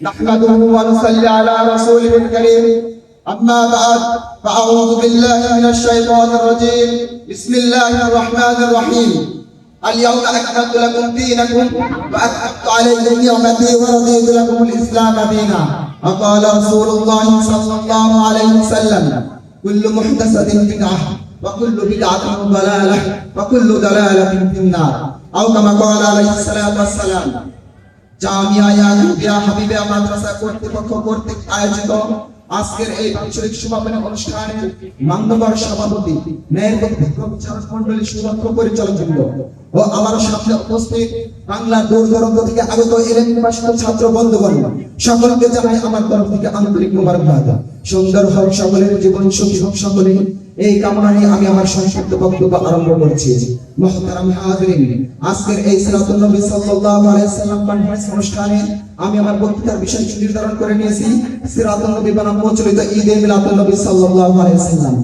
نحمده ونصلي على رسوله الكريم أما بعد فأعوذ بالله من الشيطان الرجيم بسم الله الرحمن الرحيم اليوم أكملت لكم دينكم وأتممت عليكم نعمتي ورضيت لكم الإسلام دينا وقال رسول الله صلى الله عليه وسلم كل محدثة بدعة وكل بدعة ضلالة وكل ضلالة في النار أو كما قال عليه الصلاة والسلام জামিয়া ইয়াকুবিয়া হাবিবিয়া মাদ্রাসা কর্তৃপক্ষ কর্তৃক আয়োজিত আজকের এই আঞ্চলিক সমাপনী অনুষ্ঠানে মাননীয় সভাপতি ন্যায়ের ব্যক্তিগত বিচারক মণ্ডলী সুদক্ষ পরিচালকবৃন্দ ও আমার সামনে উপস্থিত বাংলার দূর দূরান্ত থেকে আগত এলেন পাশাপাশি ছাত্র বন্ধুগণ সকলকে জানাই আমার তরফ থেকে আন্তরিক মোবারকবাদ। সুন্দর হোক সকলের জীবন, সুখী হোক সকলে, এই কামনা নিয়ে আমি আমার সংক্ষিপ্ত বক্তব্য আরম্ভ করছি। মুহতারাম হাজিরিন, আজকের এই সিরাতুন নবী সাল্লাল্লাহু আলাইহি ওয়াসাল্লাম কনফারেন্স অনুষ্ঠানে আমি আমার বক্তৃতার বিষয় নির্ধারণ করে নিয়েছি সিরাতুন নবী বনাম প্রচলিত ঈদে মিলাদুন নবী সাল্লাল্লাহু আলাইহি ওয়াসাল্লাম।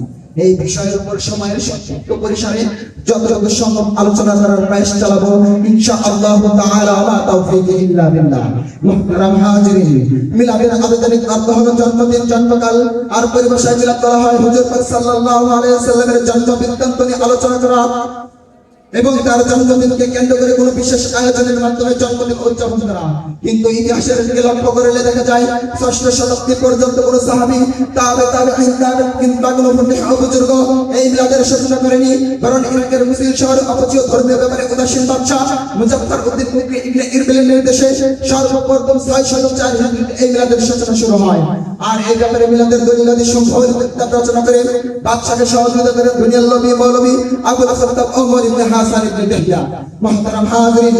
এই বিষয়ের উপর সময়ের সংক্ষিপ্ত পরিসরে যতটুকু সম্ভব আলোচনা করার প্রয়াস চালাবো ইনশাআল্লাহ তাআলা, ওয়া তাওফীকি ইল্লা বিল্লাহ। মুহতারাম হাজিরিন, মিলাদের আবেদনিক অর্থ হলো জন্মদিন, জন্মকাল, আর পরিভাষায় মিলাদ বলা হয় হুজুর পাক সাল্লাল্লাহু আলাইহি ওয়াসাল্লামের জন্ম বৃত্তান্ত নিয়ে আলোচনা করা এবং তার জন্মদিনকে কেন্দ্র করে কোনো বিশেষ আয়োজনের মাধ্যমে জন্মদিন উদযাপন করা। কিন্তু ইতিহাসের দিকে লক্ষ্য করলে দেখা যায় ষষ্ঠ শতাব্দী পর্যন্ত কোনো সাহাবী কিংবা কোনো বুজুর্গ এই মিলাদের সূচনা করেনি, বরং ইরাকের মুসলিম শহর অপচয় ধর্মীয় ব্যাপারে উদাসীন বাদশাহ মুজাফফর উদ্দিন মুকরি ইবনে ইরবিলের নির্দেশে সর্বপ্রথম 604 হিজরিতে এই মিলাদের সূচনা শুরু হয়। আর এই ব্যাপারে মিলাদের দলিলাদি সম্ভাবিত কিতাব রচনা করে বাদশাকে সহযোগিতা করে দুনিয়ার নবী মৌলভী আবুল খাত্তাব ওমর ইবনে হাসান ইবনে দিহিয়া। মুহতারাম হাজিরিন,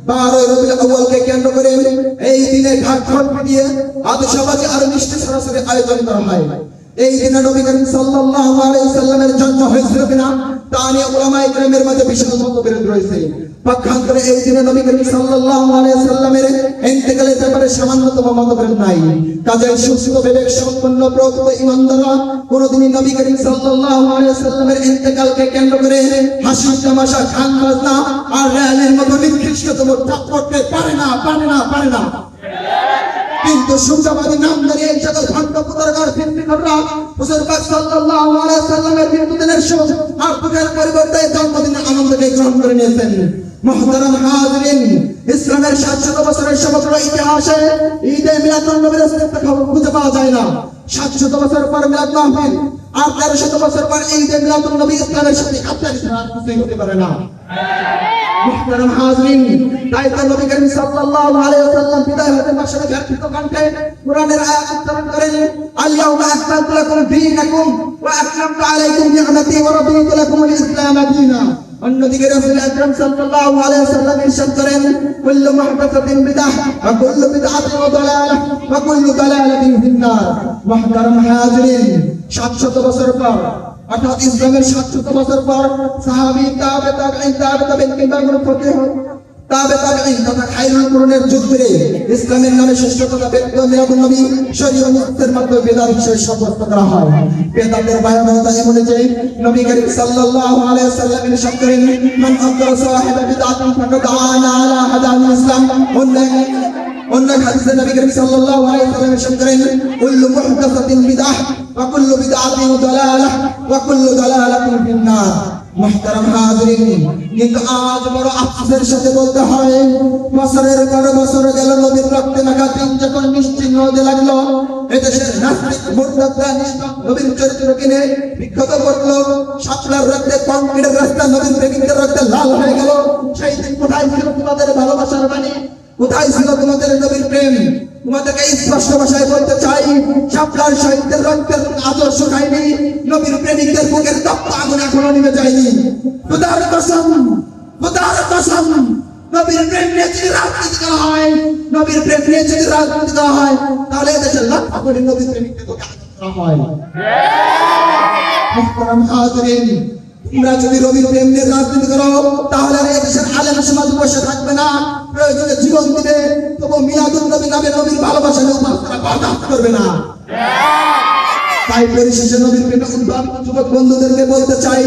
12 রবিউল আউয়ালকে কেন্দ্র করে এই দিনে ঢাকঢোল পিটিয়ে আতশবাজি আর মিষ্টি সরাসরি আয়োজন করা হয়। এই দিনে নবী করিম সাল্লাল্লাহু আলাইহি ওয়াসাল্লামের জন্ম হয়েছিল কিনা তা নিয়ে উলামায়ে কেরামের মধ্যে বিশাল মতবিরোধ রয়েছে। পক্ষান্তরে এই দিনে নবী করিম সাল্লাল্লাহু আলাইহি ওয়াসাল্লামের ইন্তেকালের ব্যাপারে সামান্যতম মতবিরোধ নাই। কাজেই সুস্থ বিবেক সম্পন্ন প্রকৃত ঈমানদাররা কোনদিনই নবী করিম সাল্লাল্লাহু আলাইহি ওয়াসাল্লামের ইন্তেকালকে কেন্দ্র করে হাসি তামাশা, গান বাজনা আর র্যালির মতো নিকৃষ্টতম কাজ করতে পারে না। কিন্তু সুন্নাহবাদী নামধারী এই সকল ভণ্ড প্রতারক ফিতনাকাররা হুজুর পাক সাল্লাল্লাহু আলাইহি ওয়াসাল্লামের মৃত্যুদিনের শোক আর দুঃখের পরিবর্তে জন্মদিনের আনন্দকে গ্রহণ করে নিয়েছেন। মুহতারাম হাজিরিন, ইসলামের 700 বছরের সমগ্র ইতিহাসে ঈদে মিলাদুন নবীর অস্তিত্ব খুঁজে পাওয়া যায় না। 700 বছর পর মিলাদ মাহফিল আর 1300 বছর পর ঈদে মিলাদুন নবী ইসলামের সাথে আপনাদের সাথে কিছুই হতে পারে না। মুহতারাম হাজিরিন, তাই তো নবী করিম সাল্লাল্লাহু আলাইহি ওয়াসাল্লাম বিদায় হতে মাসের গার্হিত কণ্ঠে কোরআনের আয়াত উচ্চারণ করেন, আল-ইয়াওমা আকমালতু লাকুম দীনাকুম ওয়া আতমামতু আলাইকুম নি'মাতি ওয়া রাদিতু লাকুমুল ইসলাম দীনা। অন্যদিকে রাসূল আকরাম সাল্লাল্লাহু আলাইহি ওয়াসাল্লাম ইরশাদ করেন, কুল্লু মুহদাসাতিন বিদআহ ওয়া কুল্লু বিদআতিন দালালাহ ওয়া কুল্লু দালালাতিন ফিন-নার। মুহতারাম হাজিরিন, 700 বছর পর অর্থাৎ ইসলামের 700 বছর পর সাহাবী তাবেঈন কিংবা কোনো ফকিহ তাবেঈন তথা খায়রুল কুরুনের যুদ্ধে ইসলামের নামে শ্রেষ্ঠতা ব্যক্তি মিলাদুন নবী শরীয়ত মুক্তির মাধ্যমে বেদাত হিসেবে সাব্যস্ত করা হয়। বেদাতের ভয়াবহতা এমন যে নবী করিম সাল্লাল্লাহু আলাইহি ওয়াসাল্লাম ইরশাদ করেন, মান আদরা সাহিবা বিদআতিন ফাকাদ আনা আলা হাদানিল ইসলাম। অন্য হাদিসে নবী করিম সাল্লাল্লাহু আলাইহি ওয়াসাল্লাম ইরশাদ করেন, কুল্লু মুহদাসাতিন বিদআহ ওয়া কুল্লু বিদআতিন দালালাহ ওয়া কুল্লু দালালাতিন ফিন-নার। মুহতারাম হাজিরিন, কিন্তু আজ বড় আফসোসের সাথে বলতে হয় বছরের পর বছর গেল নবীর রক্তে মাখা দিন যখন নিশ্চিহ্ন হতে লাগলো, এদেশের নাস্তিক মুরতাদরা নবীর চরিত্র কিনে বিক্ষত করলো। শাপলার রক্তে কংক্রিটের রাস্তা নবীর প্রেমিকদের রক্তে লাল হয়ে গেল। সেই দিন কোথায় ছিল তোমাদের ভালোবাসার বাণী? কোথায় ছিল তোমাদের নবীর প্রেম? তোমাদেরকে স্পষ্ট ভাষায় বলতে চাই, শাপলার শহীদদের রক্তের আদর শুকায়নি, নবীর প্রেমিকদের বুকের তপ্ত আগুন এখনো নিভে যায়নি। খোদার কসম, নবীর প্রেম নিয়ে যদি রাজনীতি করা হয়, তাহলে এদেশের লক্ষ কোটি নবীর প্রেমিকদের বুকে আঘাত করা হয়। মুহতারাম হাজিরিন, তোমরা যদি নবীর প্রেম নিয়ে রাজনীতি করো তাহলে আর এদেশের আলেম সমাজ বসে থাকবে না, প্রয়োজনে জীবন দিবে, তবু মিলাদুন নবী নামে নবীর ভালোবাসা নিয়ে তারা বরদাস্ত করবে না। তাই পরিশেষে নবীর প্রেমে উদ্ভাবিত যুবক বন্ধুদেরকে বলতে চাই,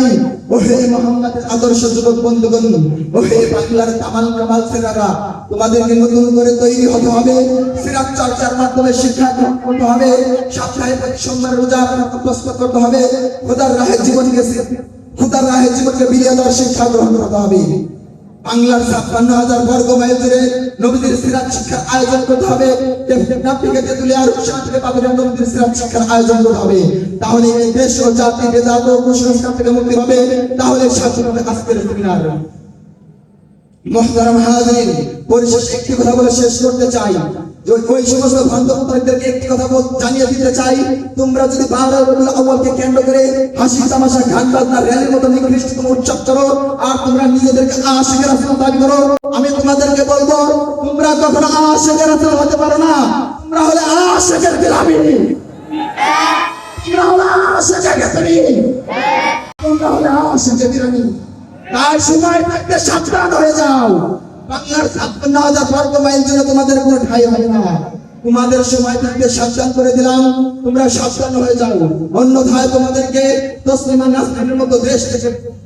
ওহে মুহাম্মাদের আদর্শ যুবক বন্ধুগণ, ওহে বাংলার কামাল কামাল ছেলেরা, তোমাদেরকে নতুন করে তৈরি হতে হবে সিরাত চর্চার মাধ্যমে শিক্ষা গ্রহণ করতে হবে, সপ্তাহে প্রতি সোমবার রোজা প্রস্তুত করতে হবে, খোদার রাহে জীবনকে বিলিয়ে দেওয়ার শিক্ষা গ্রহণ করতে হবে। বাংলার ৫৬,০০০ বর্গ মাইল জুড়ে নবীদের সিরাত শিক্ষার আয়োজন করতে হবে। নবীদের সিরাত শিক্ষার আয়োজন করতে হবে। তাহলে এই দেশ ও জাতি বেদাত ও কুসংস্কার থেকে মুক্তি পাবে। তাহলে শাসন হবে আজকের সেমিনার। মুহতারাম হাজিরিন, পরিশেষে একটি কথা বলে শেষ করতে চাই। ওই সমস্ত বান্ধবদেরকে একটি কথা জানিয়ে দিতে চাই, তোমরা যদি 12 রবিউল আউয়ালকে কেন্দ্র করে হাসি তামাশা গান বাজনা র্যালির মতো নিকৃষ্টতম উৎসব করো আর তোমরা নিজেদেরকে আশিকের রাসূল দাবি করো, আমি তোমাদেরকে বলবো তোমরা কখনো আশিকের রাসূল হতে পারো না। তোমরা হলে আশিকের বিলাবি, তোমরা হলে আশিকের গাতরি, তোমরা হলে আশিকের বিরানি। তাই সময় থাকতে সাবধান হয়ে যাও। বাংলার ৫৬,০০০ বর্গ মাইল জুড়ে তোমাদের কোনো ঠাঁই হবে না। তোমাদের সময় থাকতে সাবধান করে দিলাম, তোমরা সাবধান হয়ে যাও, অন্যথায় তোমাদেরকে তসলিমা নাসরিনের মতো দেশ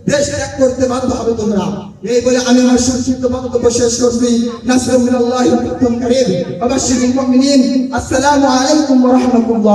ত্যাগ করতে বাধ্য হবে তোমরা। এই বলে আমি আমার সংক্ষিপ্ত বক্তব্য শেষ করছি। নাসরুম মিনাল্লাহি ওয়া ফাতহুন কারীম। ওয়া বাশশিরিল মুমিনিন। আসসালামু আলাইকুম ওয়া রাহমাতুল্লাহ।